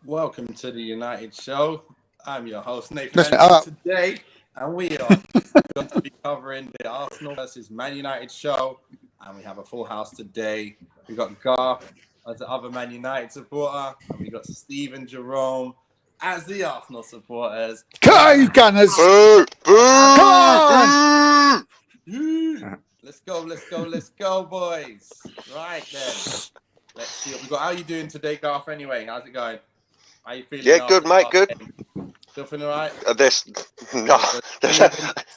Welcome to the United Show. I'm your host, Nathan. Listen, Today, and we are going to be covering the Arsenal versus Man United show. And we have a full house today. We've got Garth as the other Man United supporter, and we've got Steve and Jerome as the Arsenal supporters. Go, Gunners! Come on! Let's go, boys. Right then. Let's see what we got. How are you doing today, Garth, anyway? How's it going? How you feeling? Yeah, good, mate, good. Still feeling all right?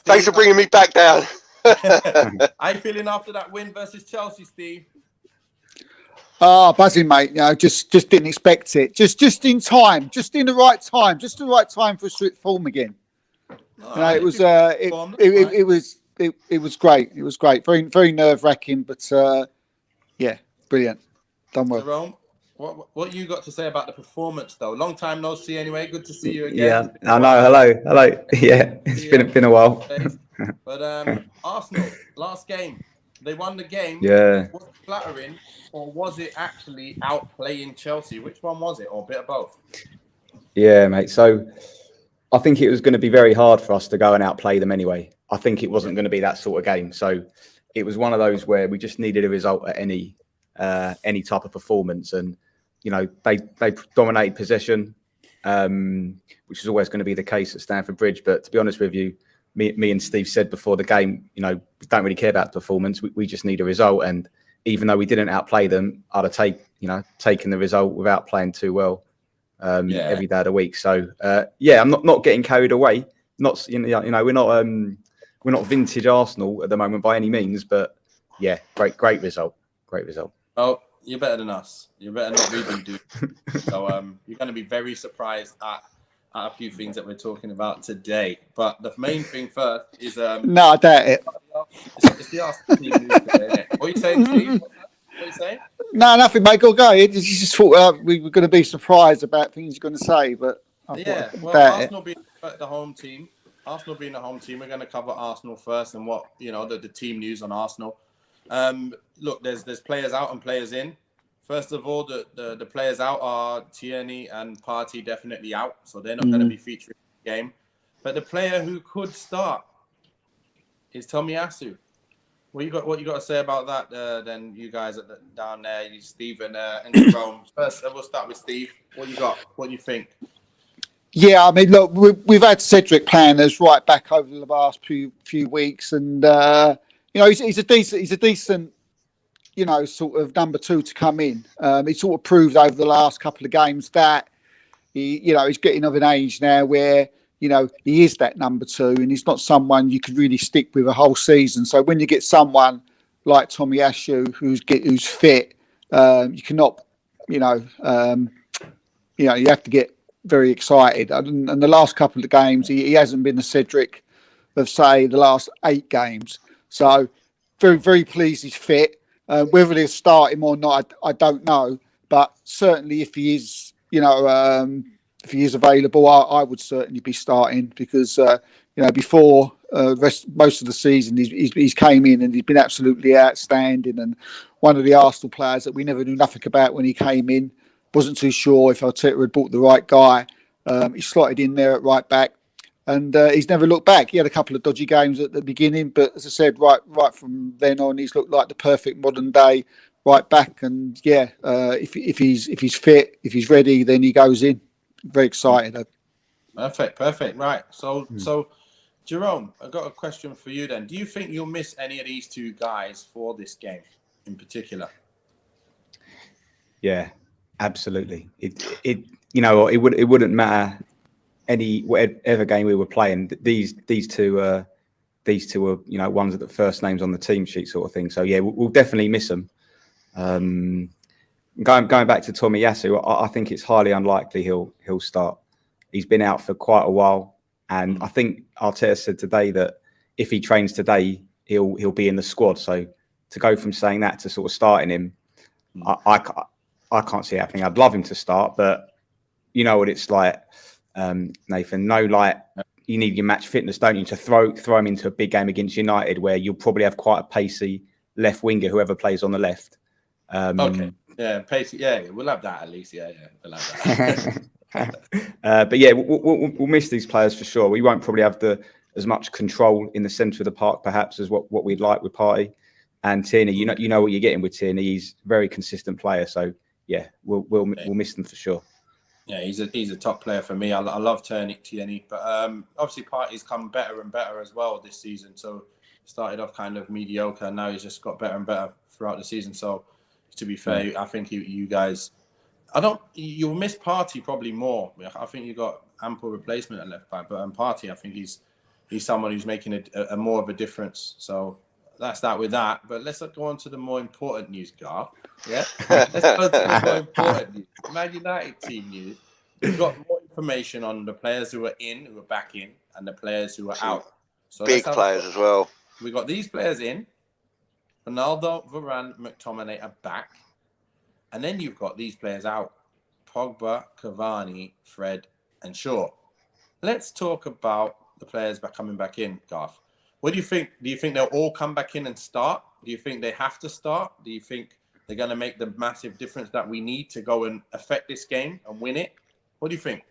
Thanks for bringing me back down. How you feeling after that win versus Chelsea, Steve? Buzzing, mate. You know, just didn't expect it. Just in time. Just in the right time. Just the right time for a switch form again. It was great. It was great. Very, very nerve-wracking, but yeah, brilliant. Done well. Jerome, what you got to say about the performance, though? Long time no see, anyway. Good to see you again. Yeah, I know. Hello. Yeah, it's been a while. But Arsenal, last game, they won the game. Yeah. Was it flattering, or was it actually outplaying Chelsea? Which one was it, or a bit of both? Yeah, mate. So I think it was going to be very hard for us to go and outplay them anyway. I think it wasn't going to be that sort of game. So it was one of those where we just needed a result at any type of performance, and you know they dominated possession, which is always going to be the case at Stamford Bridge. But to be honest with you, me and Steve said before the game, you know, we don't really care about performance. We just need a result, and even though we didn't outplay them, I'd have taken the result without playing too well every day of the week. So I'm not getting carried away. We're not vintage Arsenal at the moment by any means, but yeah, great result. Oh, you're better than us. You're better than what we do. So you're going to be very surprised at a few things that we're talking about today. But the main thing first is no, I doubt it. It's the Arsenal team news today, isn't it? What are you saying, Steve? What are you saying? No, nothing, mate. Go. You just thought we were going to be surprised about things you're going to say, but Arsenal being the home team, we're going to cover Arsenal first and what the team news on Arsenal. Look, there's players out and players in. First of all, the players out are Tierney and Partey definitely out, so they're not going to be featuring in the game. But the player who could start is Tomiyasu. What you got to say about that? Then you guys down there, you Steve and Jerome. First, we'll start with Steve. What you got? What do you think? Yeah, I mean, look, we've had Cedric playing us right back over the last few weeks, and he's a decent, sort of number two to come in. He sort of proved over the last couple of games that he's getting of an age now where he is that number two, and he's not someone you could really stick with a whole season. So when you get someone like Tomiyasu who's fit, you cannot, you have to get very excited. And the last couple of games, he hasn't been the Cedric of, say, the last 8 games. So very, very pleased he's fit. Whether they'll start him or not, I don't know. But certainly if he is, if he is available, I would certainly be starting because, before most of the season, he's came in and he's been absolutely outstanding. And one of the Arsenal players that we never knew nothing about when he came in, wasn't too sure if Arteta had bought the right guy. He slotted in there at right back, and he's never looked back. He had a couple of dodgy games at the beginning, but as I said, right from then on, he's looked like the perfect modern day right back. And if he's fit, if he's ready, then he goes in. Very excited. Perfect. Right. So, Jerome, I've got a question for you. Then, do you think you'll miss any of these two guys for this game in particular? Yeah. Absolutely. It wouldn't matter whatever game we were playing. These two were ones of the first names on the team sheet sort of thing. So yeah, we'll definitely miss them. Going back to Tomiyasu, I think it's highly unlikely he'll start. He's been out for quite a while, and I think Arteta said today that if he trains today, he'll be in the squad. So to go from saying that to sort of starting him, I can't see it happening. I'd love him to start, but you know what it's like, Nathan. You need your match fitness, don't you, to throw him into a big game against United, where you'll probably have quite a pacey left winger, whoever plays on the left. Okay, yeah, pacey. Yeah, we'll have that at least. Yeah, we'll have that. But yeah, we'll miss these players for sure. We won't probably have as much control in the centre of the park, perhaps, as what we'd like with Partey and Tierney. You know what you're getting with Tierney. He's a very consistent player. So yeah, we'll miss them for sure. Yeah, he's a top player for me. I love Tierney, but obviously Partey's come better and better as well this season. So started off kind of mediocre, and now he's just got better and better throughout the season. So to be fair, I think you guys, you'll miss Partey probably more. I think you got ample replacement at left back, but Partey, I think he's someone who's making a more of a difference. So that's that with that. But let's go on to the more important news, Garth. Yeah, let's go to the more important news. Man United team news. We've got more information on the players who are back in, and the players who are out. So big players as well. We got these players in. Ronaldo, Varane, McTominay are back, and then you've got these players out: Pogba, Cavani, Fred, and Shaw. Let's talk about the players coming back in, Garth. What do you think? Do you think they'll all come back in and start? Do you think they have to start? Do you think they're going to make the massive difference that we need to go and affect this game and win it? What do you think?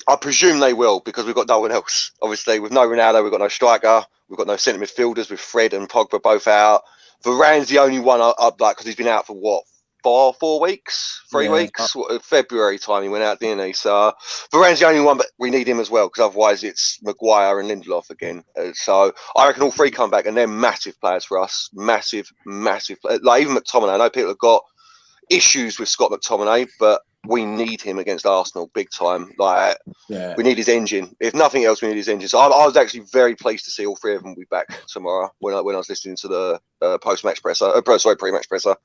I presume they will, because we've got no one else. Obviously, with no Ronaldo, we've got no striker. We've got no centre midfielders with Fred and Pogba both out. Varane's the only one I'd like, because he's been out for what? 4 weeks? 3 weeks? February time he went out, didn't he? So Varane's the only one, but we need him as well, because otherwise it's Maguire and Lindelof again. So I reckon all three come back, and they're massive players for us. Massive. Like even McTominay. I know people have got issues with Scott McTominay, but we need him against Arsenal big time. Like, we need his engine. If nothing else, we need his engine. So I was actually very pleased to see all three of them be back tomorrow when I was listening to the pre-match presser.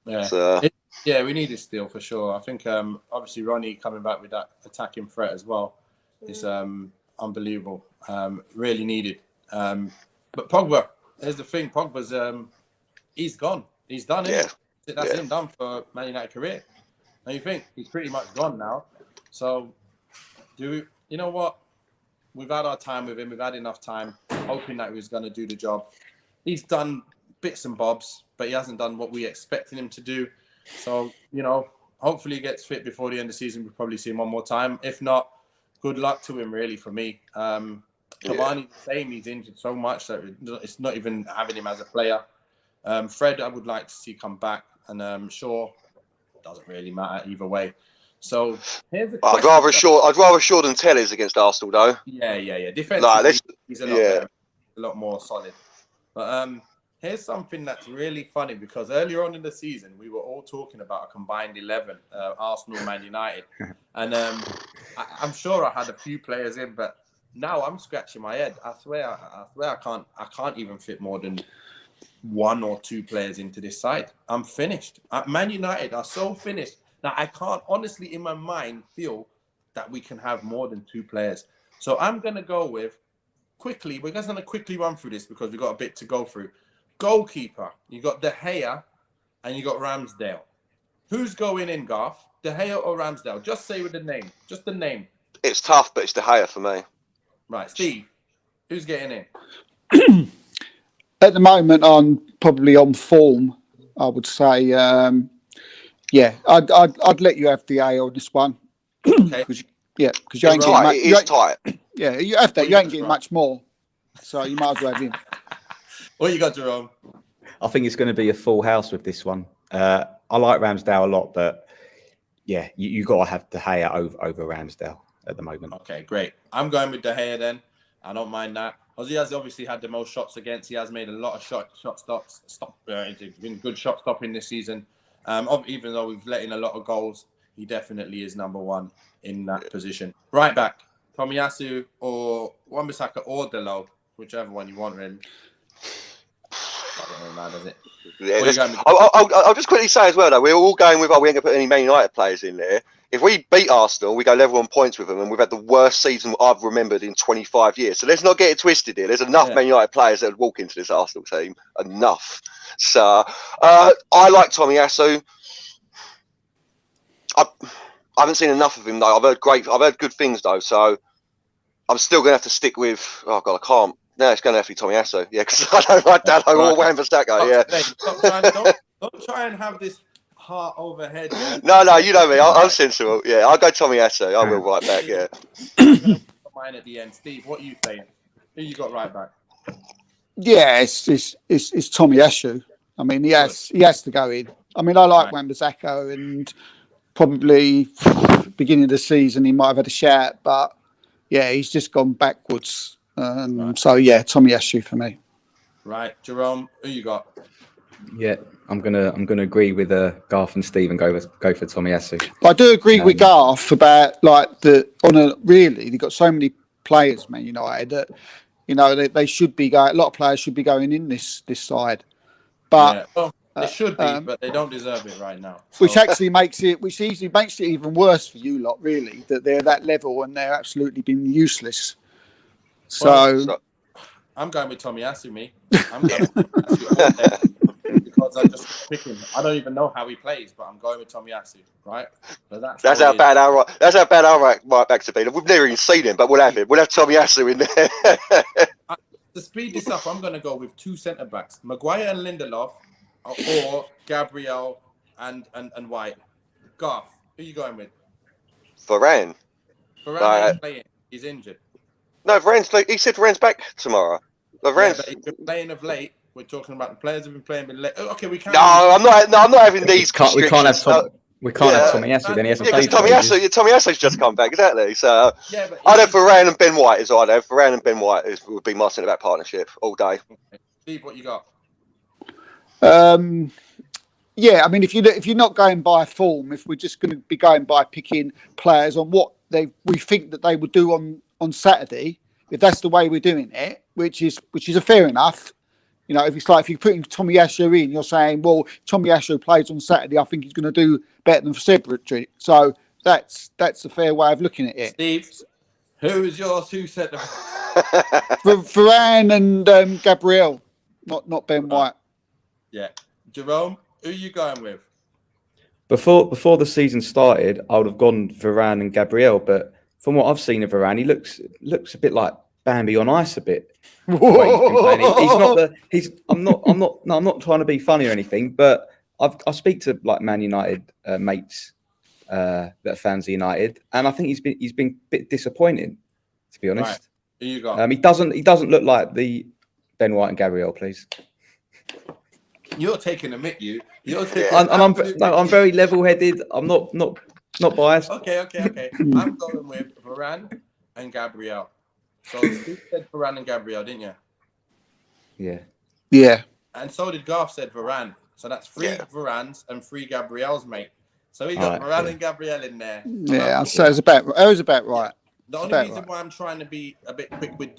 Yeah, so, we need his steal for sure. I think obviously Ronnie coming back with that attacking threat as well is unbelievable. Really needed. But Pogba, here's the thing: Pogba's he's gone. He's done. That's him done for Man United career. Now you think he's pretty much gone now. So you know what? We've had our time with him. We've had enough time, hoping that he was going to do the job. He's done bits and bobs, but he hasn't done what we expected him to do. So, hopefully he gets fit before the end of the season. We'll probably see him one more time. If not, good luck to him, really, for me. Cavani, the same. He's injured so much that it's not even having him as a player. Fred, I would like to see come back. And Shaw, doesn't really matter either way. So here's the question. I'd rather Shaw than Tellez against Arsenal, though. Yeah. Defensively, he's a lot better, a lot more solid. But here's something that's really funny, because earlier on in the season, we were all talking about a combined 11, Arsenal, Man United. And I'm sure I had a few players in, but now I'm scratching my head. I swear I can't even fit more than 1 or 2 players into this side. I'm finished. Man United are so finished. Now, I can't honestly in my mind feel that we can have more than 2 players. So I'm going to go with, quickly, we're just going to quickly run through this because we've got a bit to go through. Goalkeeper, you got De Gea and you got Ramsdale. Who's going in, Garth? De Gea or Ramsdale? Just say with the name. Just the name. It's tough, but it's De Gea for me. Right, Steve, who's getting in? At the moment, I'm probably on form. I would say, I'd let you have the A on this one. Okay. Because you ain't getting much. It is tight. Yeah, you have that. You ain't getting much more, so you might as well have him. What you got, Jerome? I think it's going to be a full house with this one. I like Ramsdale a lot, but yeah, you got to have De Gea over Ramsdale at the moment. Okay, great. I'm going with De Gea then. I don't mind that. He has obviously had the most shots against. He has made a lot of shot stops. He's been good shot stopping this season. Even though we've let in a lot of goals, he definitely is number 1 in that position. Right back, Tomiyasu or Wan-Bissaka or Delo, whichever one you want, really. I don't know, man, does it? Yeah, I'll just quickly say as well, though, we're all going with, we ain't going to put any Man United players in there. If we beat Arsenal, we go level on points with them, and we've had the worst season I've remembered in 25 years. So let's not get it twisted here. There's enough Man United players that would walk into this Arsenal team. Enough. So I like Tomiyasu. I haven't seen enough of him, though. I've heard good things, though. So I'm still going to have to stick with, I can't. No, it's going to have to be Tomiyasu. Yeah, because I don't like Dallo or Wan-Bissaka. Yeah. Don't try and have this heart over head. Yeah? No, you know me. I'm sensible. Yeah, I'll go Tomiyasu. I will right back. Yeah. I'm gonna put mine at the end. Steve, what are you saying? Who you got right back? Yeah, it's Tomiyasu. I mean, he has to go in. I mean, I like Wan-Bissaka, and probably beginning of the season he might have had a shout, but yeah, he's just gone backwards. So yeah, Tomiyasu for me. Right, Jerome, who you got? Yeah, I'm gonna agree with Garth and Steve and go for Tomiyasu. But I do agree with Garth about really they've got so many players, Man United, that they should be going. A lot of players should be going in this side, but they should be, but they don't deserve it right now. So. Which easily makes it even worse for you lot, really, that they're that level and they're absolutely been useless. So I'm going with Tomiyasu, me. I'm going with Tomiyasu all day because I just pick him. I don't even know how he plays, but I'm going with Tomiyasu, right? So that's how bad our right back to be. We've never even seen him, but we'll have him. We'll have Tomiyasu in there. To speed this up, I'm going to go with two centre backs, Maguire and Lindelof, or Gabriel and White. Garth, who are you going with? Varane. Varane ain't playing. He's injured. No, he said Varane's back tomorrow. But he's been playing of late. We're talking about the players have been playing of late. Okay, we can't. No, I'm not having these. We can't have Tomiyasu. Then he hasn't played. Tomiyasu's just come back, exactly. So I'd have Varane and Ben White. Varane and Ben White would be my centre back partnership all day. Steve, what you got? Yeah, I mean, if you're not going by form, if we're just going to be going by picking players on what we think that they would do on Saturday, if that's the way we're doing it, which is a fair enough. If it's like if you're putting Tomiyasu in, you're saying, well, Tomiyasu plays on Saturday, I think he's going to do better than Cedric. So that's a fair way of looking at it. Steve, who's your two centre backs? Varane and Gabriel, not Ben White. Yeah, Jerome, who are you going with? Before the season started, I would have gone Varane and Gabriel, but from what I've seen of Varane, he looks a bit like Bambi on ice a bit. He's I'm not trying to be funny or anything, but I speak to like Man United mates that are fans of United, and I think he's been a bit disappointing, to be honest. Right. Who you got? He doesn't look like the Ben White and Gabriel, please. You're taking a mick, You're taking. I'm very level-headed. I'm not biased. Okay. I'm going with Varane and Gabriel. So you said Varane and Gabriel, didn't you? Yeah. Yeah. And so did Garth said Varane. So that's three Varanes and three Gabriels, mate. So we got Varane and Gabriel in there. Yeah, so it was about right. The only reason why I'm trying to be a bit quick with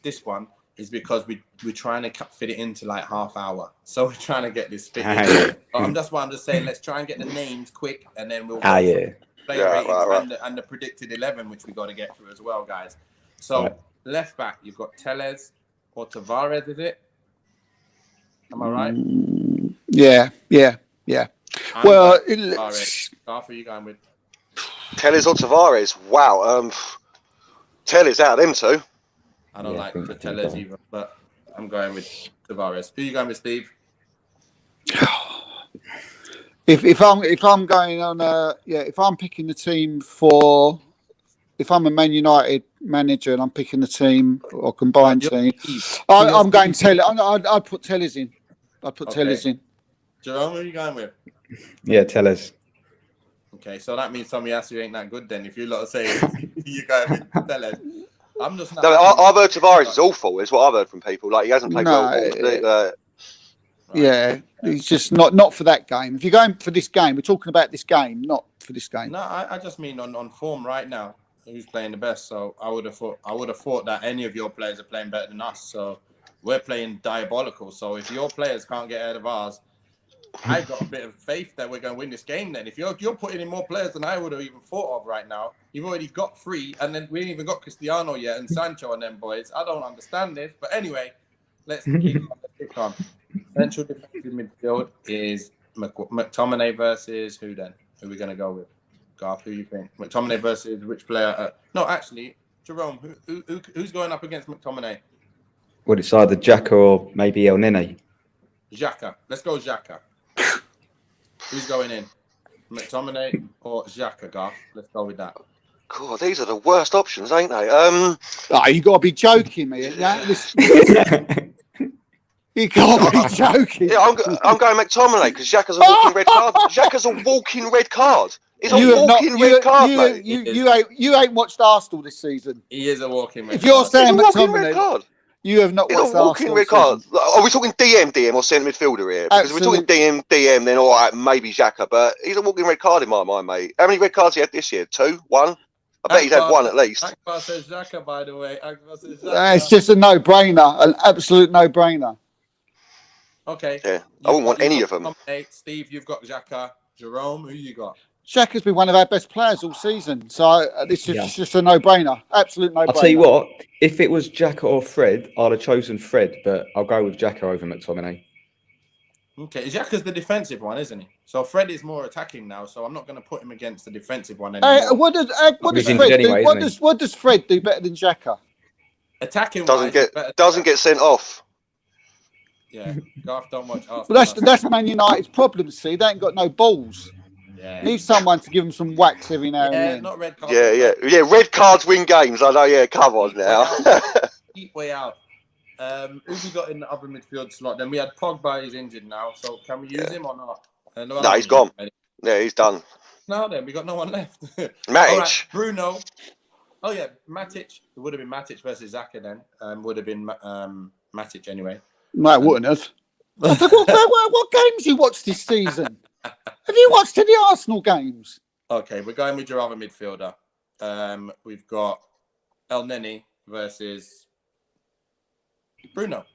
this one is because we're trying to fit it into like half hour. So we're trying to get this fit in. I'm just saying, let's try and get the names quick, and then we'll play ratings and the predicted 11, which we got to get through as well, guys. So left back, you've got Telles or Tavares, is it? Am I right? Yeah. Tavares. Garth, who are you going with? Telles or Tavares? Wow. Telles out of them two. I don't like the Telles either, but I'm going with Tavares. Who are you going with, Steve? If I'm going on if I'm picking the team if I'm a Man United manager and I'm picking the team or combined team, I'm going Telles. I'd put Telles in. Telles in. Jerome, who are you going with? Yeah, Telles. Okay, so that means Tomiyasu ain't that good then. If you lot are saying you go with Telles. I'm just not. No, I've heard Tavares is awful. Is what I've heard from people. Like he hasn't played well. Yeah, he's just not for that game. If you're going for this game, we're talking about this game, not for this game. No, I just mean on form right now. Who's playing the best? So I would have thought that any of your players are playing better than us. So we're playing diabolical. So if your players can't get ahead of ours, I've got a bit of faith that we're going to win this game. Then if you're putting in more players than I would have even thought of right now, you've already got 3, and then we ain't even got Cristiano yet and Sancho and them boys. I don't understand this, but anyway, let's kick on. Central defensive midfield is McTominay versus who then? Who are we going to go with? Garth, who you think? McTominay versus which player? No, actually, Jerome, who's going up against McTominay? Well, it's either Xhaka or maybe El Nene. Xhaka. Let's go Xhaka. Who's going in? McTominay or Xhaka, Garth? Let's go with that. God, these are the worst options, ain't they? You got to be joking me. Yeah? You got to be joking. Yeah, I'm going McTominay because Xhaka's a walking red card. Xhaka's a walking red card. He's a walking red card, mate. You ain't watched Arsenal this season. He is a walking red If you're card. saying He's a walking red McTominay, card. you have not He's watched a walking Arsenal red card. season. Are we talking DM or centre midfielder here? Because if we're talking DM, then all right, maybe Xhaka. But he's a walking red card in my mind, mate. How many red cards he had this year? 2? 1? I bet he's had 1 at least. Akbar says Xhaka, by the way. Akbar says Xhaka. It's just a no-brainer, an absolute no-brainer. Okay. Yeah, I wouldn't want any of them. Steve, you've got Xhaka. Jerome, who you got? Xhaka's been one of our best players all season, so it's just a no-brainer, absolute no-brainer. I'll tell you what, if it was Xhaka or Fred, I'd have chosen Fred, but I'll go with Xhaka over McTominay. Okay, Xhaka's the defensive one, isn't he? So Fred is more attacking now, so I'm not going to put him against the defensive one anymore. What does Fred do? What does Fred do better than Xhaka? Attacking doesn't get sent off. Yeah, Garth don't watch Arsenal. Well, that's Man United's problem. See, they ain't got no balls. Yeah. Need someone to give them some whacks every now and then. Not red cards. Yeah. Red cards win games. I know. Yeah, come on now. Keep way out. Who we got in the other midfield slot? Then we had Pogba. He's injured now, so can we use him or not? No, he's gone. Yeah, he's done. No, then we got no one left. Matic, right, Bruno. Oh yeah, Matic. It would have been Matic versus Xhaka then. Would have been Matic anyway. No, it wouldn't have. What games you watched this season? Have you watched any Arsenal games? Okay, we're going with your other midfielder. We've got El Neni versus Bruno.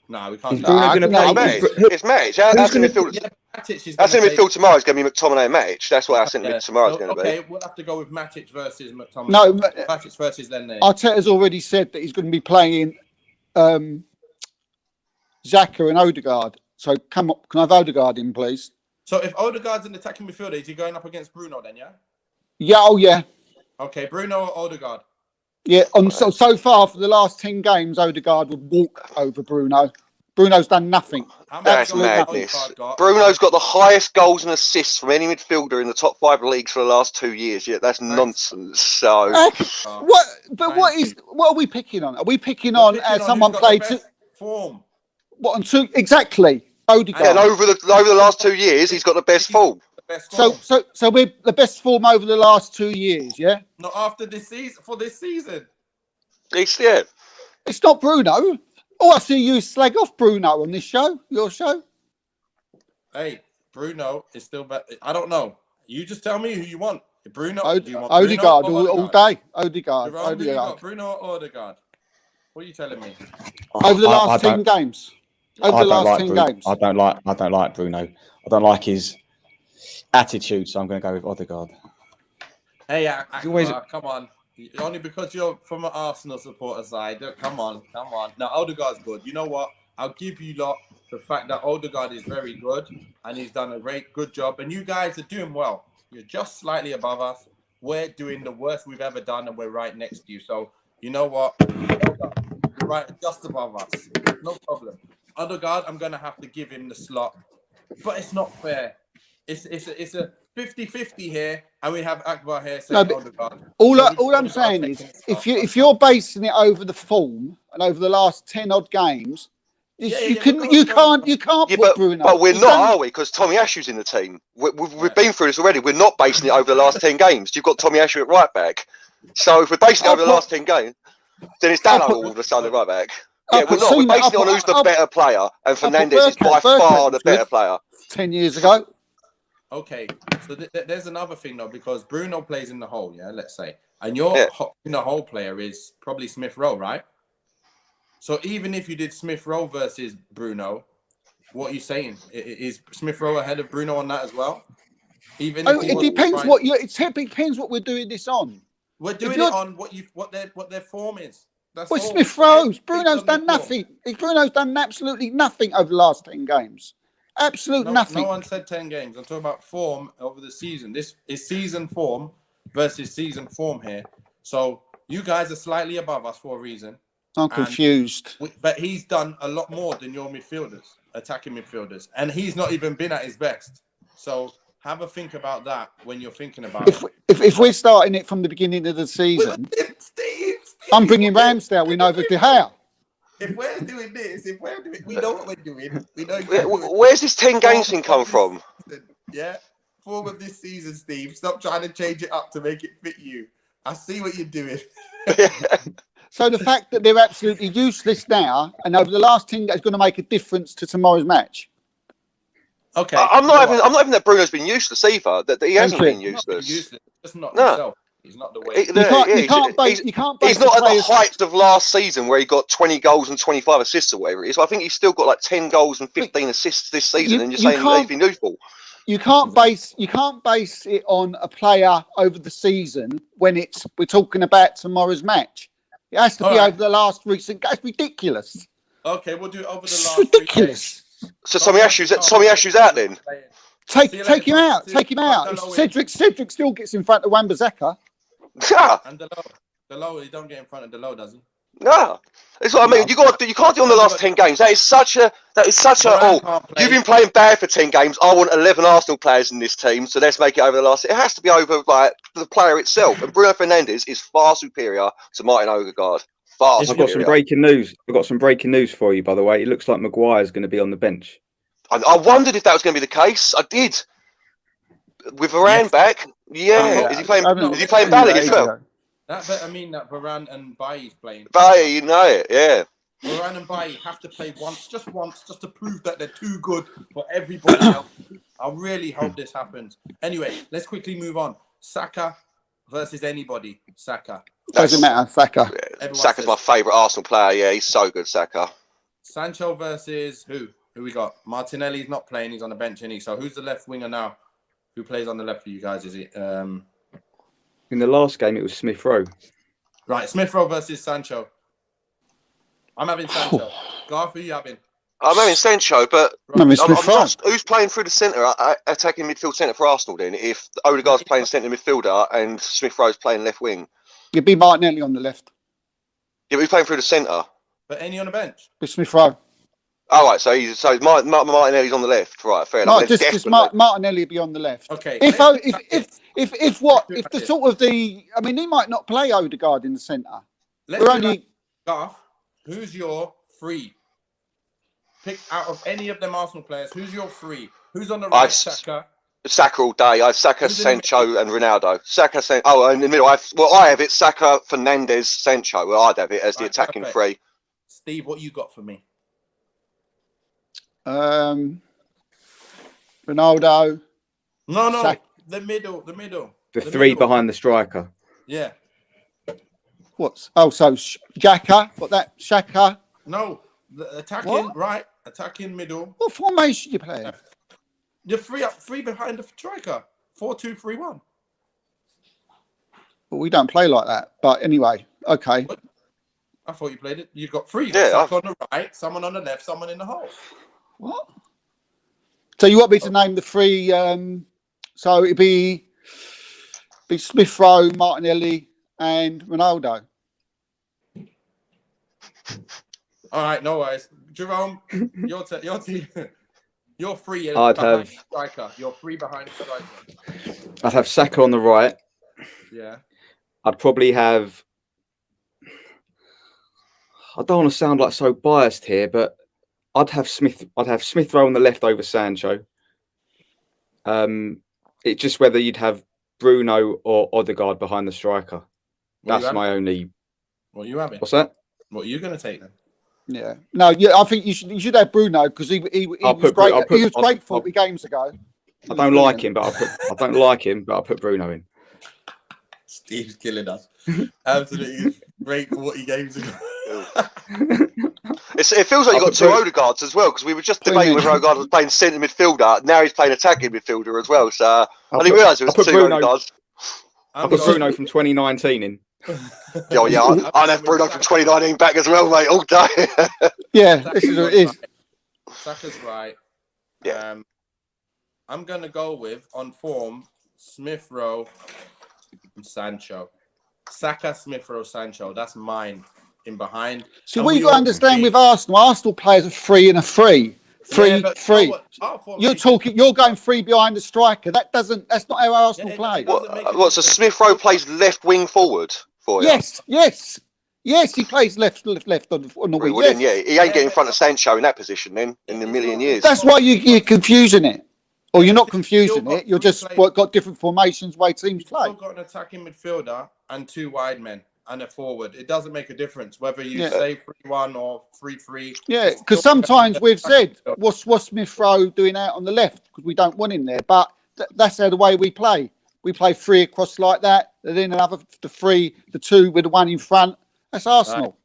No, we can't. Is Bruno going to play? It's Matic. That's in midfield. That's in midfield tomorrow. It's going to be McTominay and Matic. That's what our centre mid tomorrow is going to be. Okay, we'll have to go with Matic versus McTominay. No, Matic versus Neni. Arteta's already said that he's going to be playing Xhaka and Odegaard. So come on, can I have Odegaard in, please? So if Odegaard's an attacking midfielder, is he going up against Bruno then, yeah? Yeah, oh yeah. Okay, Bruno or Odegaard? Yeah, so far for the last 10 games, Odegaard would walk over Bruno. Bruno's done nothing. That's madness. Bruno's got the highest goals and assists from any midfielder in the top 5 leagues for the last 2 years. Yeah, that's nonsense. So what are we picking on? Are we picking on someone played to form? What on two exactly? Odegaard. And over the last 2 years, he's got the best form. So we're the best form over the last 2 years, yeah? Not after this season. For this season. It's not Bruno. Oh, I see you slag off Bruno on this show, your show. Hey, Bruno is still better. I don't know. You just tell me who you want. Bruno, Odegaard all day. Odegaard. Bruno or Odegaard? What are you telling me? Over the last 10 games. Over the last 10 games. I don't like Bruno. I don't like his attitude, so I'm going to go with Odegaard. Hey, come on. Only because you're from an Arsenal supporter side. Come on. Now, Odegaard's good. You know what? I'll give you the fact that Odegaard is very good and he's done a good job. And you guys are doing well. You're just slightly above us. We're doing the worst we've ever done and we're right next to you. So, you know what? You're right just above us. No problem. Odegaard, I'm going to have to give him the slot. But it's not fair. It's a 50-50 here, and we have Akbar here saying Odegaard. All I'm saying is, if you're basing it over the form and over the last 10 odd games, you can't put Bruno. But we're not, are we? Because Tomiyasu's in the team. We've been through this already. We're not basing it over the last 10 games. You've got Tomiyasu at right back. So if we're basing it over the last 10 games, then it's Dano all of a sudden at right back. Yeah, we're not. We're basing it on who's the better player, and Fernandes is by far the better player. 10 years ago. Okay, so there's another thing though, because Bruno plays in the hole, yeah, let's say, and your in the hole player is probably Smith Rowe, right? So even if you did Smith Rowe versus Bruno, what are you saying? Is Smith Rowe ahead of Bruno on that as well? Even it depends it depends what we're doing this on. We're doing it on what their form is. That's Smith Rowe's. Bruno's done nothing. Bruno's done absolutely nothing over the last 10 games. Nothing. No one said 10 games. I'm talking about form over the season. This is season form versus season form here. So you guys are slightly above us for a reason. I'm confused. But he's done a lot more than your midfielders. attacking midfielders, and he's not even been at his best. So have a think about that when you're thinking about it. If we're starting it from the beginning of the season, Steve, I'm bringing Ramsdale in over De Gea. If we're doing this, we know what we're doing. We know exactly Where's this 10 games thing come from? Yeah, form of this season, Steve. Stop trying to change it up to make it fit you. I see what you're doing. So the fact that they're absolutely useless now, and over the last 10 games, is going to make a difference to tomorrow's match. Okay, I'm not even that Bruno's been useless either. That he hasn't been useless. Just not himself. He's not the way. You can't base he's not at the heights of last season where he got 20 goals and 25 assists or whatever it is. I think he's still got like 10 goals and 15 assists this season, and you're saying he's been useful. You can't base it on a player over the season when we're talking about tomorrow's match. It has to be over the last recent. That's ridiculous. Okay, we'll do it over the it's last. Ridiculous. So Tomiyasu out then. Take him out. Take him out. Cedric still gets in front of Wan-Bissaka. And the low, he don't get in front of the low, does he? No, that's what I mean. You can't do it on the last 10 games. That is such a. You've been playing bad for 10 games. I want 11 Arsenal players in this team, so let's make it over the last. It has to be over like the player itself. And Bruno Fernandes is far superior to Martin Odegaard. I've got some breaking news for you, by the way. It looks like Maguire's going to be on the bench. I wondered if that was going to be the case. I did. With Varane back, is he playing? Is he playing Bally as well? That better mean that Varane and Bailly's playing. Bailly, you know it, yeah. Varane and Bailly have to play once, just to prove that they're too good for everybody else. I really hope this happens. Anyway, let's quickly move on. Saka versus anybody. Saka. Doesn't matter. Saka. Yeah. Saka's my favourite Arsenal player. Yeah, he's so good, Saka. Sancho versus who? Who we got? Martinelli's not playing. He's on the bench, isn't he? So who's the left winger now? Who plays on the left for you guys? Is it? In the last game, it was Smith Rowe. Right, Smith Rowe versus Sancho. I'm having Sancho. Garth, who are you having? I'm having Sancho, but who's playing through the centre, attacking midfield centre for Arsenal then? If Odegaard's playing centre midfielder and Smith Rowe's playing left wing, you'd be Martinelli on the left. Yeah, but he's playing through the centre. But any on the bench? With Smith Rowe. Oh, right, so Martinelli's on the left, right? Fair enough. No, just Martinelli be on the left. Okay. If the sort of the, I mean, he might not play Odegaard in the centre. Garth, who's your free? Pick out of any of them Arsenal players. Who's your free? Who's on the right? Saka. Saka all day. I have Saka, Sancho, and Ronaldo. And in the middle, I have it Saka, Fernandes, Sancho. Well, I'd have it as the attacking three. Steve, what you got for me? Ronaldo. No, the middle. The three behind the striker. Yeah. So Xhaka? What that? Xhaka? No, the attacking right, attacking middle. What formation you playing? You're three behind the striker. 4-2-3-1. But we don't play like that. But anyway, okay. What? I thought you played it. You've got three. Yeah. On the right, someone on the left, someone in the hole. What? So you want me to name the three? So it'd be Smith Rowe, Martinelli, and Ronaldo. All right, no worries. Jerome, your team. You're free. I'd have striker. You're free behind the striker. I'd have Saka on the right. Yeah. I'd probably have. I don't want to sound like so biased here, but I'd have Smith Rowe on the left over Sancho. It's just whether you'd have Bruno or Odegaard behind the striker. That's my only. What are you having? What's that? What are you going to take then? Yeah. No. Yeah. I think you should have Bruno because he was great. He was great 40 games ago. I don't like him, but I'll put Bruno in. Steve's killing us. Absolutely great 40 games ago. It feels like you got two Odegaards as well because we were just debating whether Odegaard was playing centre midfielder. Now he's playing attacking midfielder as well. So I didn't realise it was two Odegaards. I put Bruno from 2019 in. I'd have Bruno from 2019 back as well, mate, all day. Yeah, this is what it is. Saka's right. Yeah. I'm going to go with, on form, Smith Rowe and Sancho. Saka, Smith Rowe, Sancho. That's mine in behind. So what you got to understand with Arsenal players are 3 and a 3. Three. You're formation- talking. You're going three behind the striker. That's not how Arsenal play. So Smith Rowe plays left wing forward for you? Yes. He plays left on the wing. Well, then, he ain't getting in front of Sancho in that position then in a million years. That's why you're confusing it. Or you're not confusing it. You're just got different formations way teams play. You've got an attacking midfielder and 2 wide men and a forward. It doesn't make a difference whether you say 3-1 or 3-3. Yeah, because sometimes we've said, what's Smith Rowe doing out on the left? Because we don't want him there. But that's how the way we play. We play 3 across like that. And then the 2 with the 1 in front. That's Arsenal.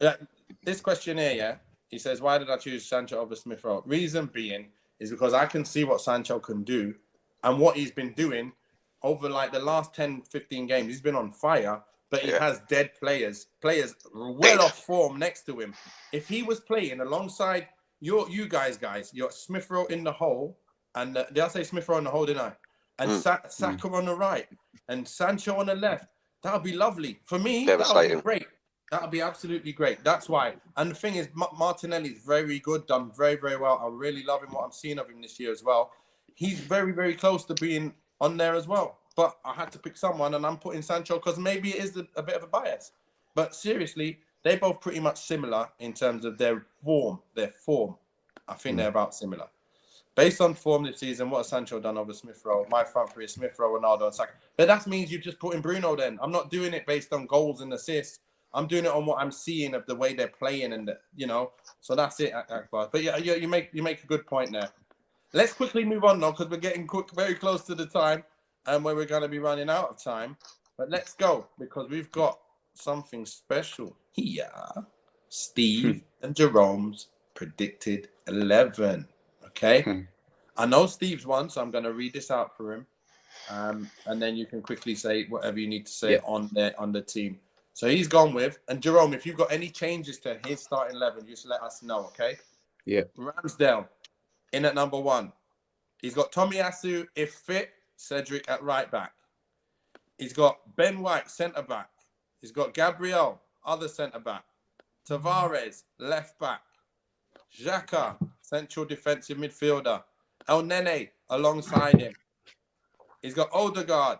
Right. This question here, he says, why did I choose Sancho over Smith Rowe? Reason being is because I can see what Sancho can do and what he's been doing over like the last 10, 15 games. He's been on fire, but he has dead players well off form next to him. If he was playing alongside you guys, you're Smith Rowe in the hole, and did I say Smith Rowe in the hole, didn't I? And Saka on the right and Sancho on the left, that would be lovely. For me, that would be great. That would be absolutely great. That's why. And the thing is, Martinelli's very good, done very, very well. I'm really loving what I'm seeing of him this year as well. He's very, very close to being on there as well. But I had to pick someone, and I'm putting Sancho because maybe it is a bit of a bias. But seriously, they're both pretty much similar in terms of their form. I think they're about similar. Based on form this season, what has Sancho done over Smith Rowe? My front three is Smith Rowe, Ronaldo, and Saka. But that means you're just putting Bruno then. I'm not doing it based on goals and assists. I'm doing it on what I'm seeing of the way they're playing, and so that's it, Akbar. But yeah, you make a good point there. Let's quickly move on now because we're getting very close to the time, and where we're going to be running out of time. But let's go because we've got something special here. Steve and Jerome's predicted 11. Okay, I know Steve's one, so I'm going to read this out for him, and then you can quickly say whatever you need to say on the team. So he's gone with, and Jerome, if you've got any changes to his starting 11, just let us know, okay? Yeah. Ramsdale in at number 1. He's got Tomiyasu, if fit, Cedric at right back. He's got Ben White, centre back. He's got Gabriel, other centre back. Tavares, left back. Xhaka, central defensive midfielder. El Nene alongside him. He's got Odegaard,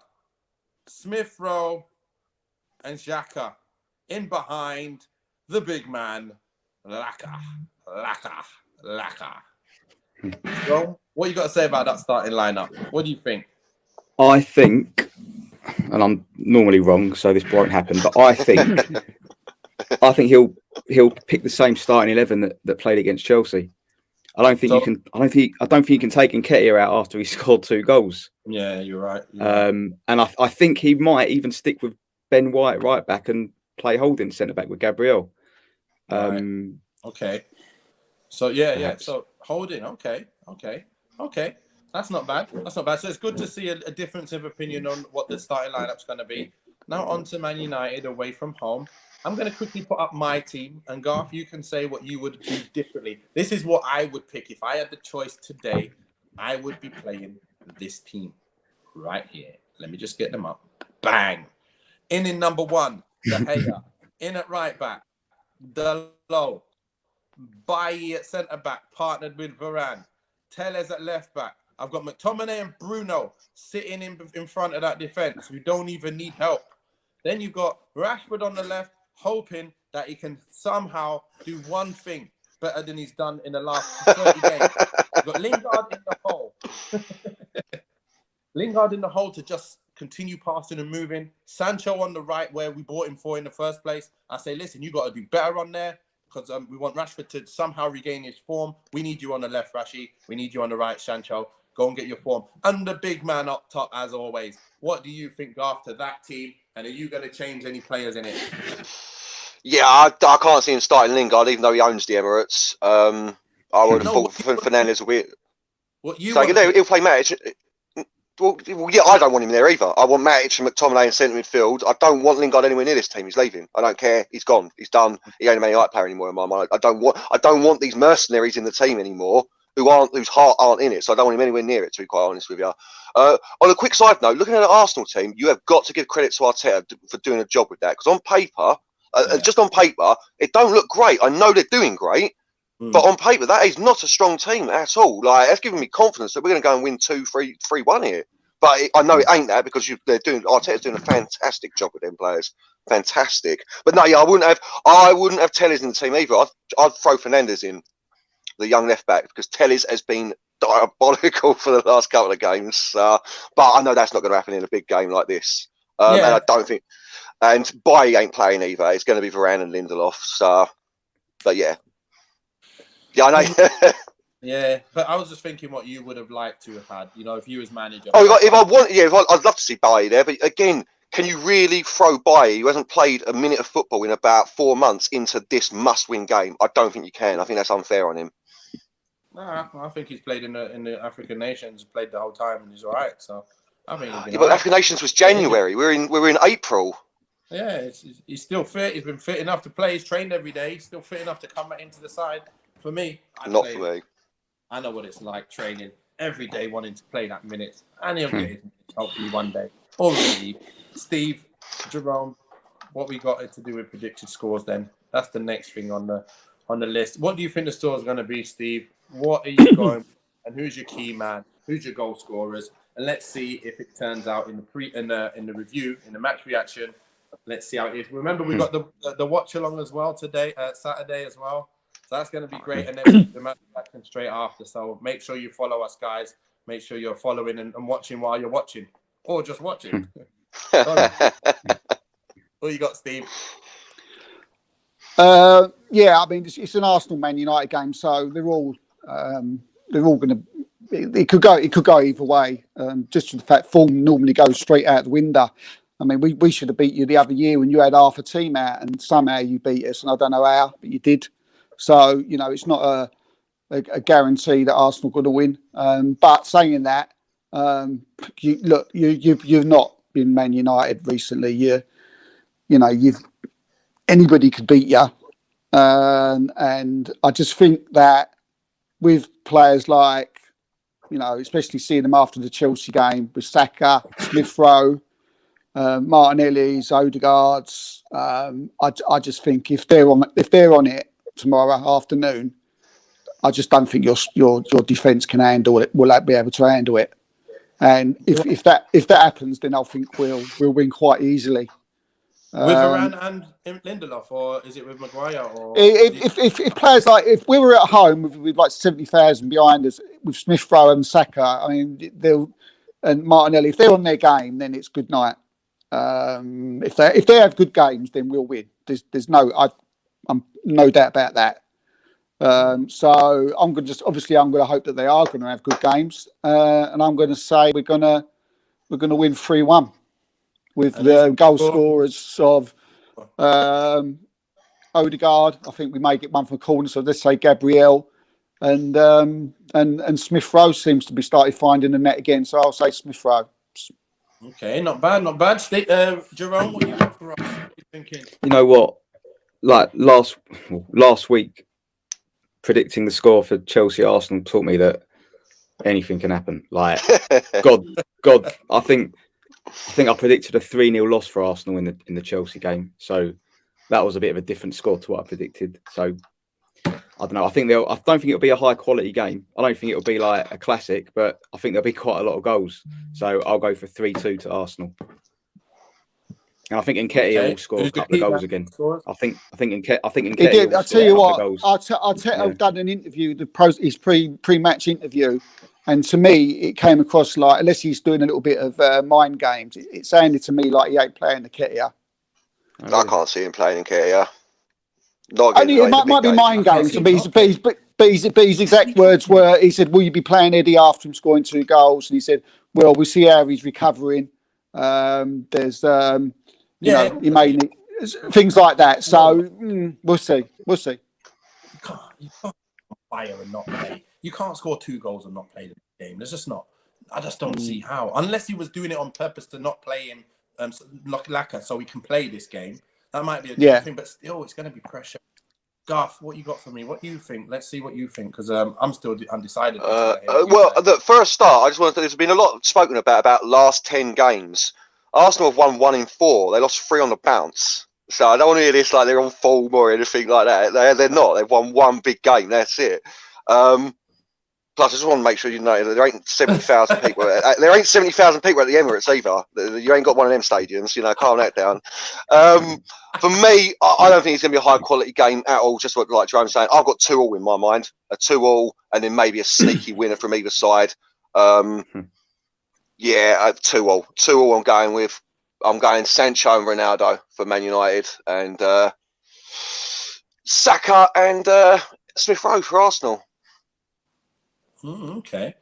Smith Rowe, and Xhaka in behind the big man, Laka. So, what you got to say about that starting lineup? What do you think? I think, and I'm normally wrong, so this won't happen, but I think he'll pick the same starting 11 that played against Chelsea. I don't think you can take Nketiah out after he scored 2 goals. Yeah, you're right. And I think he might even stick with Ben White right back and play holding centre back with Gabriel. Okay. So perhaps. So holding. Okay. That's not bad. So it's good to see a difference of opinion on what the starting lineup's going to be. Now on to Man United away from home. I'm going to quickly put up my team, and Garth, you can say what you would do differently. This is what I would pick if I had the choice today. I would be playing this team right here. Let me just get them up. Bang. In number 1, De Gea. In at right back, Dalot. Bailly at centre back, partnered with Varane. Telles at left back. I've got McTominay and Bruno sitting in front of that defence who don't even need help. Then you've got Rashford on the left, hoping that he can somehow do one thing better than he's done in the last 30 games. You've got Lingard in the hole. Lingard in the hole to just continue passing and moving. Sancho on the right where we bought him for in the first place. I say, listen, you got to do better on there because we want Rashford to somehow regain his form. We need you on the left, Rashi. We need you on the right, Sancho. Go and get your form. And the big man up top, as always. What do you think after that team? And are you going to change any players in it? Yeah, I can't see him starting Lingard, even though he owns the Emirates. I would have thought Fernandes will be... He'll play Matic. Well, yeah, I don't want him there either. I want Matic and McTominay in centre midfield. I don't want Lingard anywhere near this team. He's leaving. I don't care. He's gone. He's done. He ain't a Man United player anymore in my mind. I don't want these mercenaries in the team anymore whose heart aren't in it. So I don't want him anywhere near it, to be quite honest with you. On a quick side note, looking at the Arsenal team, you have got to give credit to Arteta for doing a job with that. Because on paper, just on paper, it don't look great. I know they're doing great, But on paper, that is not a strong team at all. Like, that's giving me confidence that we're going to go and win 2-3-1 here. But I know it ain't that because Arteta's doing a fantastic job with them players. Fantastic. But no, yeah, I wouldn't have Telles in the team either. I'd throw Fernandes in, the young left back, because Telles has been diabolical for the last couple of games. But I know that's not going to happen in a big game like this. And I don't think. And Bailly ain't playing either. It's going to be Varane and Lindelof. So, but yeah. Yeah, I know. Yeah, but I was just thinking what you would have liked to have had, if you was manager. Oh, I'd love to see Bailly there, but again, can you really throw Bailly, who hasn't played a minute of football in about 4 months, into this must-win game? I don't think you can. I think that's unfair on him. Nah, I think he's played in the African nations, played the whole time, and he's all right. So I think. But African nations was January. We're in April. Yeah, he's still fit. He's been fit enough to play. He's trained every day. He's still fit enough to come back into the side. For me, for me. I know what it's like training every day, wanting to play that minutes, and he'll get his minutes hopefully one day. Or Steve, Jerome, what we got to do with predicted scores? Then that's the next thing on the list. What do you think the score is going to be, Steve? What are you going? And who's your key man? Who's your goal scorers? And let's see if it turns out in the review, in the match reaction. Let's see how it is. Remember, we got the watch along as well today, Saturday as well. So that's going to be great. And then the match reaction straight after. So make sure you follow us, guys. Make sure you're following and watching while you're watching, or just watching. What you got, Steve? Yeah, I mean it's an Arsenal Man United game, so they're all going to. It could go either way. Just for the fact form normally goes straight out the window. I mean, we should have beat you the other year when you had half a team out, and somehow you beat us, and I don't know how, but you did. So it's not a guarantee that Arsenal are going to win. But saying that, you've not been Man United recently. Anybody could beat you, and I just think that with players like, especially seeing them after the Chelsea game with Saka, Smith Rowe, Martinelli's, Odegaard's, I just think if they're on it tomorrow afternoon, I just don't think your defence can handle it. Will be able to handle it? And if that happens, then I think we'll win quite easily. With Varane and Lindelof, or is it with Maguire? Or if players like, if we were at home with like 70,000 behind us with Smith Rowe and Saka, I mean and Martinelli, if they're on their game, then it's good night. If they have good games, then we'll win. There's I'm no doubt about that. So I'm going to hope that they are going to have good games, and I'm going to say we're going to win 3-1 with the goal scorers of Odegaard. I think we may get one from the corner, so let's say Gabriel, and Smith Rowe seems to be started finding the net again, so I'll say Smith Rowe. Okay, not bad. Jerome, what you got for us? What are you thinking? You know what? Like last week, predicting the score for Chelsea Arsenal taught me that anything can happen. Like God, I think I predicted a 3-0 loss for Arsenal in the Chelsea game. So that was a bit of a different score to what I predicted. So I don't know. I don't think it'll be a high quality game. I don't think it'll be like a classic, but I think there'll be quite a lot of goals. So I'll go for 3-2 to Arsenal. And I think Nketiah will score a couple of goals again. I think Nketiah. I'll tell you what. I've done an interview, his pre-match interview, and to me it came across like, unless he's doing a little bit of mind games, it sounded to me like he ain't playing Nketiah. I can't see him playing Nketiah. It might be mind games, but his exact words were, he said, "Will you be playing Eddie after him scoring 2 goals?" And he said, "Well, we'll see how he's recovering. There's you may need things like that. So we'll see. You can't fire and not play. You can't score 2 goals and not play the game. There's just not. I just don't see how. Unless he was doing it on purpose to not play him, Laka, so we can play this game. That might be a different thing, but still, it's going to be pressure. Garth, what you got for me? What do you think? Let's see what you think, because I'm still undecided. For a start, I just want to. There's been a lot spoken about last 10 games. Arsenal have won 1 in 4. They lost 3 on the bounce. So I don't want to hear this like they're on form or anything like that. They're not. They've won one big game. That's it. Plus, I just want to make sure you know that there ain't 70,000 people. There ain't 70,000 people at the Emirates either. You ain't got one of them stadiums. Calm that down. For me, I don't think it's going to be a high quality game at all. Just like Jerome's saying, I've got 2-2 in my mind. A 2-2, and then maybe a sneaky winner from either side. Yeah, 2-2. 2-2 I'm going with. I'm going Sancho and Ronaldo for Man United, and Saka and Smith Rowe for Arsenal. Okay.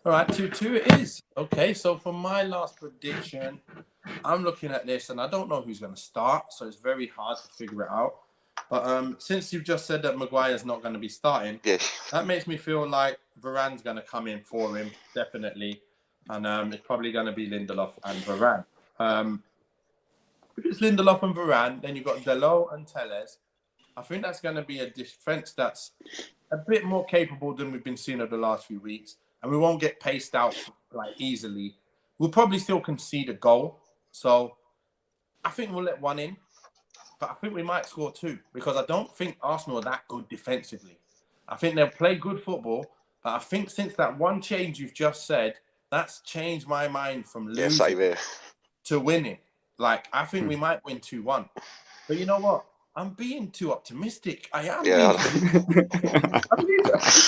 All right, 2-2 it is. Okay, so for my last prediction, I'm looking at this, and I don't know who's going to start, so it's very hard to figure it out. But since you've just said that Maguire's not going to be starting, that makes me feel like Varane's going to come in for him, definitely. And it's probably going to be Lindelof and Varane. If it's Lindelof and Varane, then you've got Dalot and Telles. I think that's going to be a defence that's a bit more capable than we've been seeing over the last few weeks. And we won't get paced out like easily. We'll probably still concede a goal. So I think we'll let one in. But I think we might score 2 because I don't think Arsenal are that good defensively. I think they'll play good football. But I think since that one change you've just said, that's changed my mind from losing to winning. Like, I think we might win 2-1. But you know what? I'm being too optimistic. I am. Yeah. It's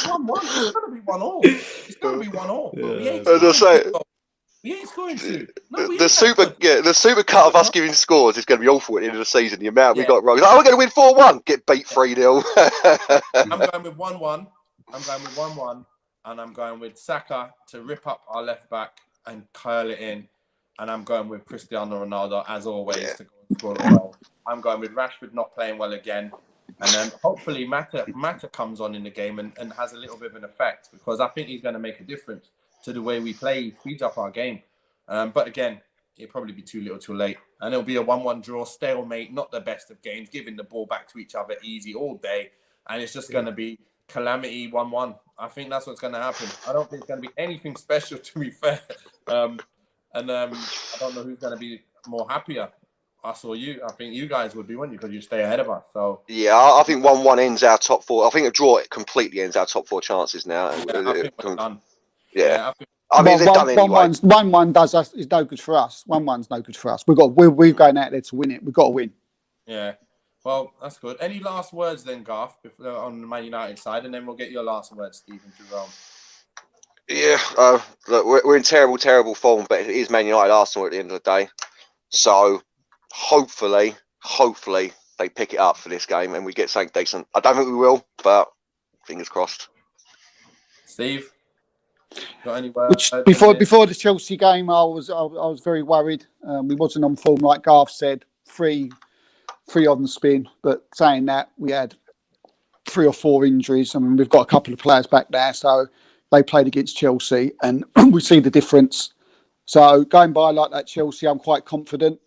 1-1. It's going to be 1-1. It's going to be 1-1. Yeah. We ain't scoring 2. No, the super cut of us giving scores is going to be awful at the end of the season. The amount we got wrong. Oh, we're going to win 4-1. Get beat 3-0. I'm going with 1-1. And I'm going with Saka to rip up our left back and curl it in. And I'm going with Cristiano Ronaldo, as always, to go and score a goal. I'm going with Rashford not playing well again. And then hopefully Mata comes on in the game and has a little bit of an effect, because I think he's going to make a difference to the way we play. He speeds up our game. But again, it'll probably be too little too late. And it'll be a 1-1 draw, stalemate, not the best of games, giving the ball back to each other easy all day. And it's just going to be calamity 1-1. I think that's what's going to happen. I don't think it's going to be anything special, to be fair. I don't know who's going to be more happier, us or you. I think you guys would be, wouldn't you? Because you stay ahead of us. So yeah, I think 1-1 ends our top 4. I think a draw completely ends our top 4 chances now. Yeah, I think we're done. Yeah. I mean, they're done anyway. 1-1 does us is no good for us. 1-1's no good for us. We're going out there to win it. We've got to win. Yeah. Well, that's good. Any last words then, Garth, on the Man United side, and then we'll get your last words, Stephen, Jerome. Yeah, look, we're in terrible form, but it is Man United Arsenal at the end of the day. So hopefully they pick it up for this game and we get something decent. I don't think we will, but fingers crossed. Steve, got any words? Before the Chelsea game, I was very worried. We wasn't on form, like Garth said, three on the spin. But saying that, we had 3 or 4 injuries. I mean, we've got a couple of players back there, so they played against Chelsea, and we see the difference. So going by like that Chelsea, I'm quite confident.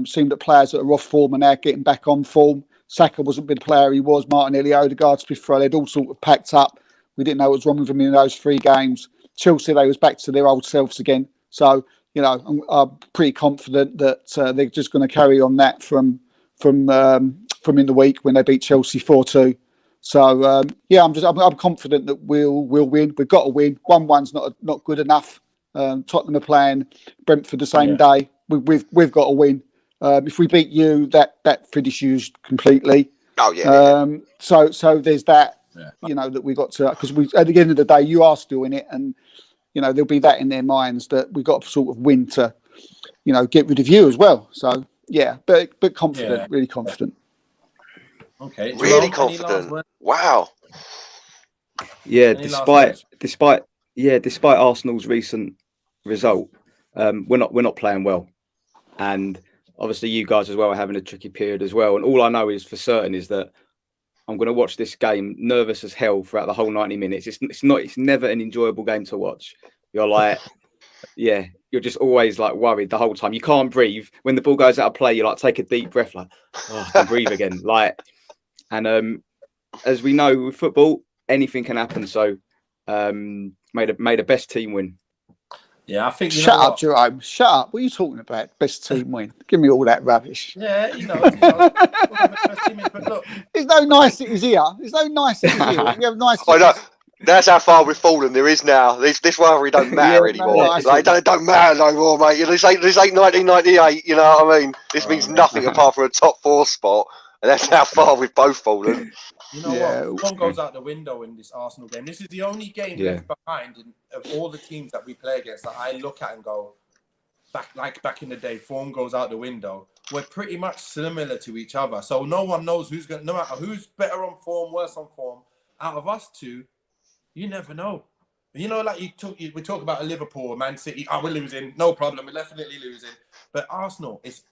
Seemed that players that are off form are now getting back on form. Saka wasn't the player he was. Martinelli, Odegaard, Smith-Rowe, they'd all sort of packed up. We didn't know what was wrong with them in those 3 games. Chelsea, they was back to their old selves again. So, I'm pretty confident that they're just going to carry on that from in the week when they beat Chelsea 4-2. So I'm confident that we'll win. We've got to win. 1-1's not good enough. Tottenham are playing Brentford the same day. We've got to win. If we beat you, that finishes completely. Oh yeah. So there's that. Yeah. That we got to, because at the end of the day you are still in it, and there'll be that in their minds that we've got to sort of win to get rid of you as well. So yeah, but confident, really confident. Okay. Really confident. Wow. Yeah, despite Arsenal's recent result, we're not playing well, and obviously you guys as well are having a tricky period as well. And all I know is for certain is that I'm going to watch this game nervous as hell throughout the whole 90 minutes. It's never an enjoyable game to watch. You're like, yeah, you're just always like worried the whole time. You can't breathe when the ball goes out of play. You like take a deep breath, like, oh, I can breathe again, like. And as we know with football, anything can happen. So may the best team win. Yeah, I think Shut up, Jerome. Shut up. What are you talking about? Best team win. Give me all that rubbish. Yeah, but look, there's no niceties here. There's no niceties here. We have niceties. I know. That's how far we've fallen. There is now. This rivalry don't matter anymore. Like, it don't matter no more, mate. This ain't 1998. You know what I mean? This means nothing apart from a top 4 spot, and that's how far we've both fallen. You know what? One goes out the window in this Arsenal game. This is the only game left behind of all the teams that we play against that I look at and go, back in the day, form goes out the window. We're pretty much similar to each other. So no one knows no matter who's better on form, worse on form, out of us two, you never know. You know, like we talk about a Liverpool, Man City. We're losing, no problem. We're definitely losing. But Arsenal, it's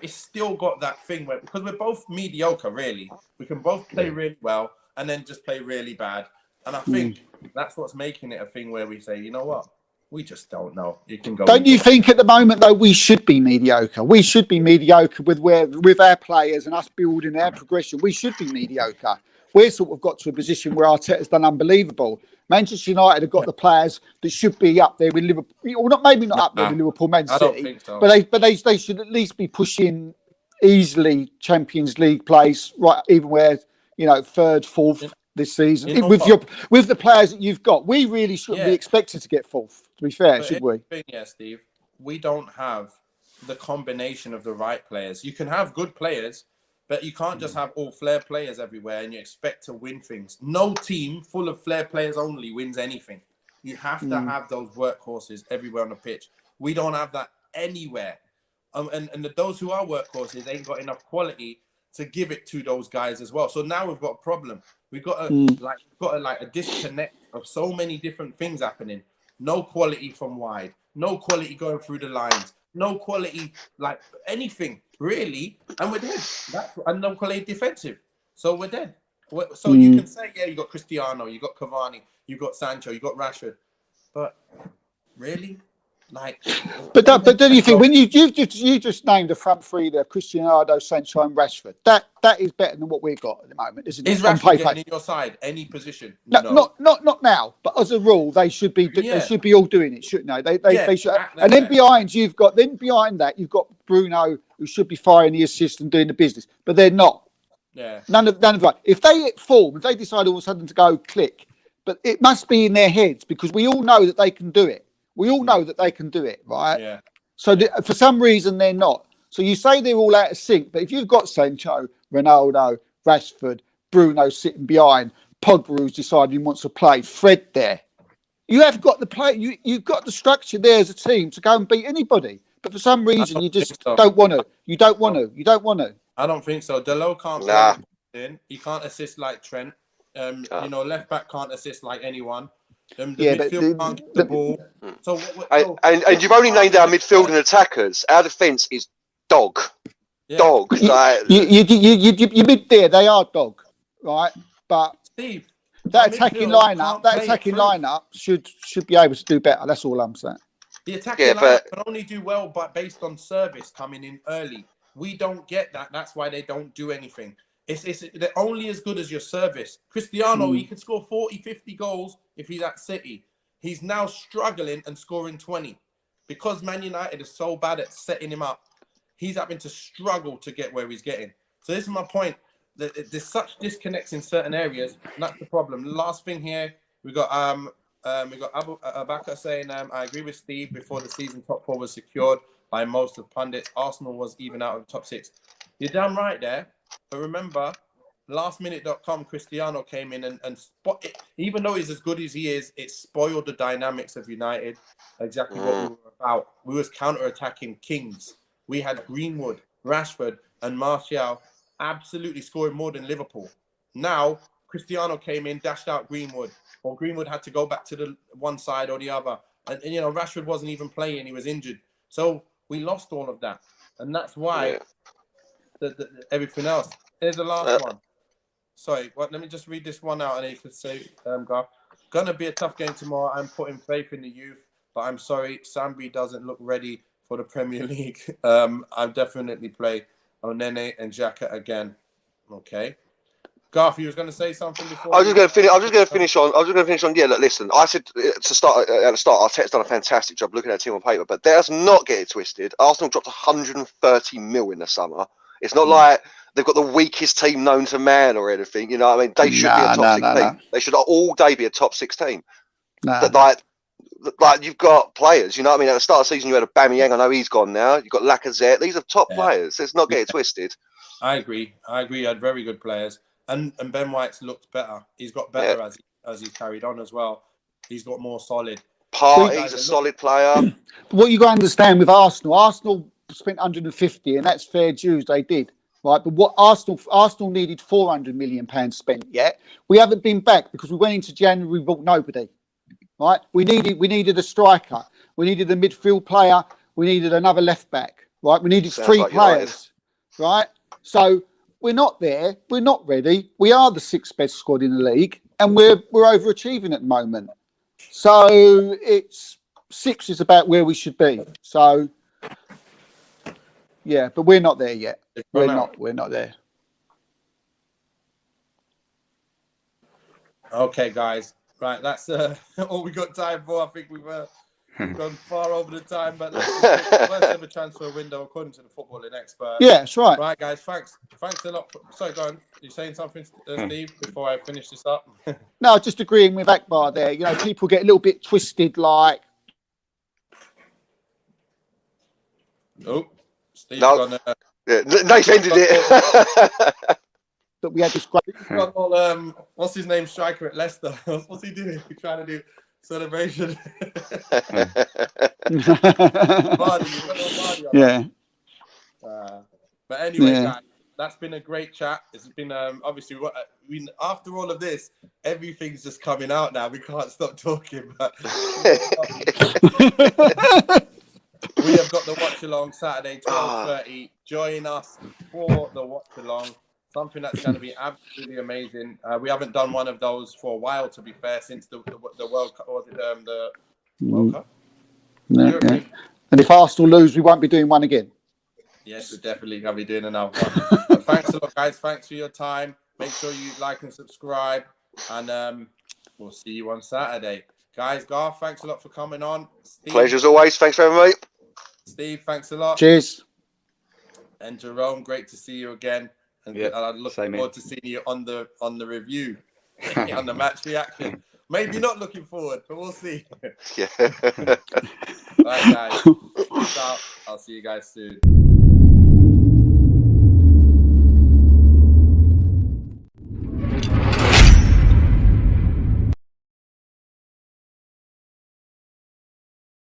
still got that thing where, because we're both mediocre, really. We can both play really well and then just play really bad. And I think that's what's making it a thing where we say, you know what? We just don't know. You can go. Don't you think at the moment though we should be mediocre? We should be mediocre with our players and us building our progression. We should be mediocre. We're sort of got to a position where Arteta's done unbelievable. Manchester United have got the players that should be up there with Liverpool. Or maybe not up there with Liverpool, Man City. I don't think so. But they should at least be pushing easily Champions League place, right? Even where, you know, third, fourth this season with the players that you've got. We really shouldn't be expected to get fourth. To be fair, should we? Yeah, Steve. We don't have the combination of the right players. You can have good players, but you can't just have all flair players everywhere and you expect to win things. No team full of flair players only wins anything. You have to have those workhorses everywhere on the pitch. We don't have that anywhere. And those who are workhorses ain't got enough quality to give it to those guys as well. So now we've got a problem. We've got a disconnect of so many different things happening. No quality from wide. No quality going through the lines. No quality, like anything, really. And we're dead. And no quality defensive. So we're dead. So you can say, you got Cristiano, you got Cavani, you got Sancho, you got Rashford. But really? But don't you think when you just named the front three there, Cristiano, Sancho, and Rashford, that is better than what we've got at the moment, isn't it? Is Rashford getting in your side any position? No, not now. But as a rule, they should be all doing it, shouldn't they? They should. And then behind that you've got Bruno, who should be firing the assist and doing the business, but they're not. Yeah. None of that. If they hit form, if they decide all of a sudden to go click, but it must be in their heads because we all know that they can do it. We all know that they can do it, right? Yeah. So for some reason, they're not. So you say they're all out of sync, but if you've got Sancho, Ronaldo, Rashford, Bruno sitting behind, Pogba who's decided he wants to play, Fred there, you have got the play. You've got the structure there as a team to go and beat anybody. But for some reason, you just don't want to. You don't want to. I don't think so. Delo can't play. He can't assist like Trent. Left back can't assist like anyone. Midfield can't get the ball. And you've only named our midfield and attackers. Our defence is dog. Yeah. Dog. You mid there, they are dog, right? But Steve, that attacking lineup should be able to do better. That's all I'm saying. The attacking lineup can only do well based on service coming in early. We don't get that. That's why they don't do anything. They're only as good as your service. Cristiano, he can score 40, 50 goals if he's at City. He's now struggling and scoring 20 because Man United is so bad at setting him up. He's having to struggle to get where he's getting. So this is my point. There's such disconnects in certain areas. And that's the problem. Last thing here, we got Abu Abaka saying, I agree with Steve. Before the season, top 4 was secured by most of pundits. Arsenal was even out of the top 6. You're damn right there. But remember, lastminute.com, Cristiano came in and spot it. Even though he's as good as he is, it spoiled the dynamics of United. Exactly what we were about. We was counter-attacking kings. We had Greenwood, Rashford, and Martial absolutely scoring more than Liverpool. Now, Cristiano came in, dashed out Greenwood, or Greenwood had to go back to the one side or the other. And Rashford wasn't even playing. He was injured. So we lost all of that. And that's why... everything else. Here's the last one. Sorry, let me just read this one out and then you could say, Gar. Gonna be a tough game tomorrow. I'm putting faith in the youth, but I'm sorry, Sambi doesn't look ready for the Premier League. I'll definitely play Onene and Xhaka again. Okay. Garth, you was going to say something before? I was just going to finish on. Yeah, look, listen. I said to start at the start. Arteta's done a fantastic job looking at the team on paper, but let's not get it twisted. Arsenal dropped 130 mil in the summer. It's not like they've got the weakest team known to man or anything. You know what I mean? They should be a top 6 team. They should all day be a top 6 team. Like you've got players. You know what I mean? At the start of the season, you had a Aubameyang. I know he's gone now. You've got Lacazette. These are top players. Let's not get it twisted. I agree. You had very good players. And Ben White's looked better. He's got better as he's carried on as well. He's got more solid. Partey's a solid player. What you got to understand with Arsenal spent 150, and that's fair dues. They did, right? But what Arsenal needed 400 million pounds spent yet. We haven't been back because we went into January, we bought nobody, right? We needed a striker. We needed a midfield player. We needed another left back, right? We needed 3 players, right? So we're not there. We're not ready. We are the 6th best squad in the league, and we're overachieving at the moment. So it's 6 is about where we should be. So yeah, but we're not there yet. We're not there. Okay, guys. Right, that's all we got time for. I think we've gone far over the time, but let's first ever transfer window according to the footballing expert. Yeah, that's right. Right, guys. Thanks a lot. Sorry, go on. You saying something, Steve, before I finish this up? No, just agreeing with Akbar there. You know, people get a little bit twisted, like. Oh, Steve's gone. Nathan ended it. But we had this great. What's his name? Striker at Leicester. What's he doing? He's trying to do celebration. Yeah. But anyway, guys, that's been a great chat. It's been obviously after all of this, everything's just coming out now. We can't stop talking. But we have got the watch along Saturday 12:30. Join us for the watch along. Something that's going to be absolutely amazing. We haven't done one of those for a while, to be fair, since the World Cup. Or was it the World Cup? Yeah. And if Arsenal lose, we won't be doing one again. Yes, we're definitely going to be doing another one. But thanks a lot, guys. Thanks for your time. Make sure you like and subscribe. And we'll see you on Saturday. Guys, Garth, thanks a lot for coming on. Steve, pleasure as always. Thanks for having me. Steve, thanks a lot. Cheers. And Jerome, great to see you again. And I look forward to seeing you on the review, on the match reaction. Maybe not looking forward, but we'll see. Yeah. All right, guys. Peace out. I'll see you guys soon.